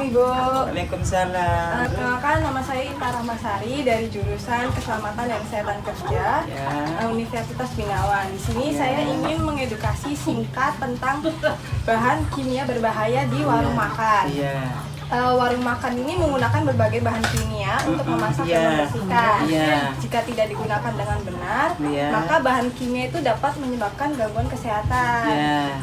Ibu. Waalaikumsalam. Kenalkan, nama saya Inta Rahmasari dari jurusan Keselamatan dan Kesehatan Kerja Universitas Binawan. Di sini saya ingin mengedukasi singkat tentang bahan kimia berbahaya di warung makan. Warung makan ini menggunakan berbagai bahan kimia untuk memasak dan membersihkan. Jika tidak digunakan dengan benar, maka bahan kimia itu dapat menyebabkan gangguan kesehatan.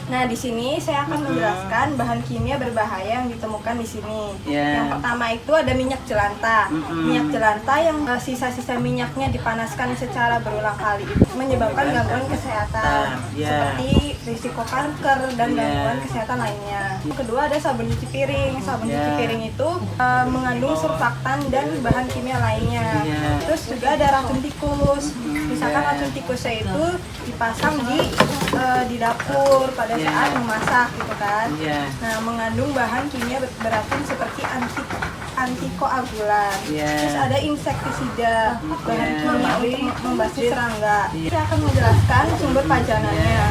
Nah, di sini saya akan menjelaskan bahan kimia berbahaya yang ditemukan di sini. Yang pertama itu ada minyak jelantah. Minyak jelantah yang sisa-sisa minyaknya dipanaskan secara berulang kali itu menyebabkan gangguan kesehatan seperti risiko kanker dan gangguan kesehatan lainnya. Kedua ada sabun cuci piring. Sabun cuci piring itu mengandung surfaktan dan bahan kimia lainnya. Terus juga ada racun tikus. Misalkan racun tikusnya itu dipasang di dapur pada saat memasak gitu kan. Nah, mengandung bahan kimia beracun seperti antikoagulan. Terus ada insektisida, bahan kimia untuk membasmi serangga. Saya akan menjelaskan sumber pajanannya.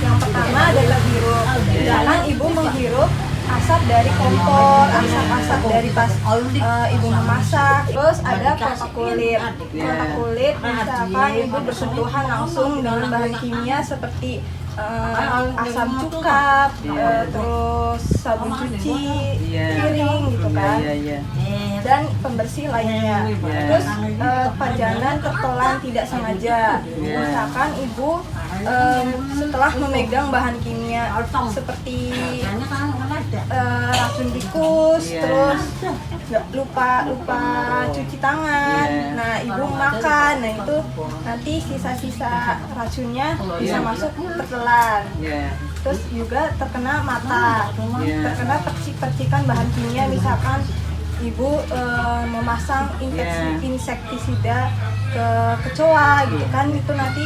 Yang pertama adalah hirup. Jangan ibu menghirup asap dari kompor, asap-asap dari pas ibu memasak. Terus ada kotak kulit. Kotak kulit misalkan ibu bersentuhan langsung dengan bahan kimia seperti asam cuka, terus sabun cuci piring gitu kan, dan pembersih lainnya. Terus pajanan tertelan tidak sengaja, misalkan ibu setelah memegang bahan kimia seperti racun tikus, terus lupa cuci tangan. Nah, ibu makan, nah itu nanti sisa-sisa racunnya bisa masuk tertelan. Terus juga terkena mata, terkena percikan bahan kimia, misalkan ibu memasang insektisida ke kecoa gitu kan, itu nanti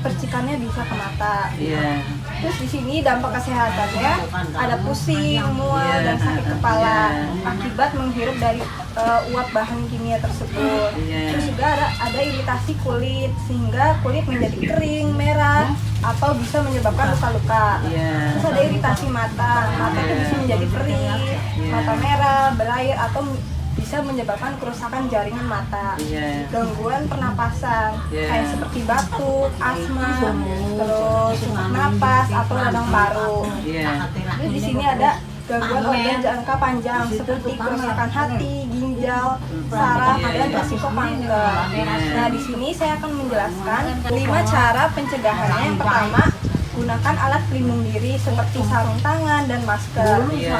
percikannya bisa ke mata. Terus di sini dampak kesehatannya ada pusing, mual, dan sakit kepala akibat menghirup dari uap bahan kimia tersebut. Terus juga ada iritasi kulit sehingga kulit menjadi kering, merah, atau bisa menyebabkan luka-luka. Terus ada iritasi mata, mata itu bisa menjadi perih, mata merah, berair, atau bisa menyebabkan kerusakan jaringan mata, gangguan pernapasan kayak seperti batuk, asma, terus sesak napas atau radang paru. Terus di sini ada gangguan organ jangka panjang seperti kerusakan hati, ginjal, saraf, dan risiko kanker. Nah, di sini saya akan menjelaskan 5 cara pencegahannya. Yang pertama, gunakan alat pelindung diri seperti sarung tangan dan masker.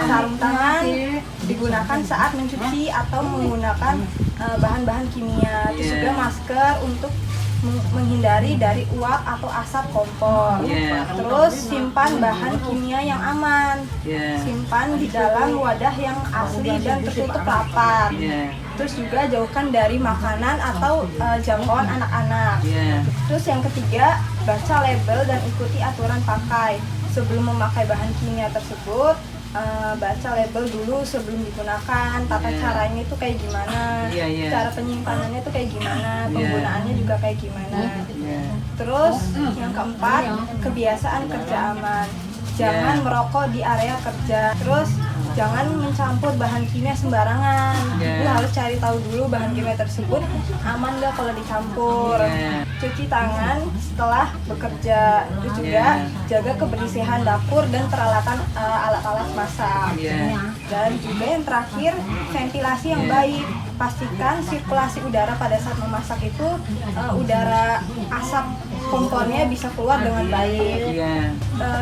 Sarung tangan digunakan saat mencuci atau menggunakan bahan-bahan kimia. Terus juga masker untuk menghindari dari uap atau asap kompor. Terus simpan bahan kimia yang aman. Simpan di dalam wadah yang asli dan tertutup rapat. Terus juga jauhkan dari makanan atau jangkauan anak-anak. Terus yang ketiga, baca label dan ikuti aturan pakai. Sebelum memakai bahan kimia tersebut, baca label dulu sebelum digunakan, tata caranya itu kayak gimana, cara penyimpanannya itu kayak gimana, penggunaannya juga kayak gimana. Terus yang keempat, kebiasaan kerja aman. Jangan merokok di area kerja. Terus jangan mencampur bahan kimia sembarangan. Ibu harus cari tahu dulu bahan kimia tersebut aman nggak kalau dicampur. Cuci tangan setelah bekerja. Terus juga jaga kebersihan dapur dan peralatan alat-alat masak. Dan juga yang terakhir, ventilasi yang baik. Pastikan sirkulasi udara pada saat memasak itu udara asap kompornya bisa keluar dengan baik.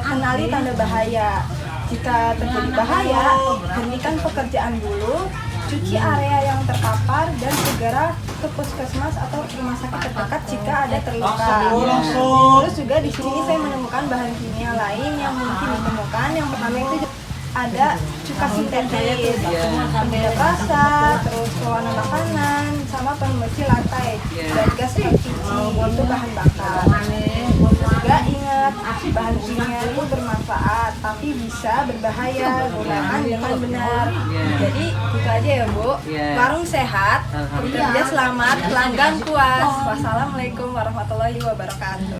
Kenali tanda bahaya. Jika terjadi bahaya, hentikan pekerjaan dulu, cuci area yang terpapar, dan segera ke puskesmas atau rumah sakit terdekat jika ada terluka. Terus juga di sini saya menemukan bahan kimia lain yang mungkin ditemukan. Yang pertama itu ada cuka sintetis, pembeda rasa, terus pewarna makanan, sama pembersih lantai, dan gas LPG, itu bahan bakar. Juga ingat, bahan kimia itu bermanfaat, tapi bisa berbahaya. Gunakan dengan benar. Jadi itu aja ya Bu. Warung sehat, bekerja selamat, pelanggan puas. Wassalamualaikum warahmatullahi wabarakatuh.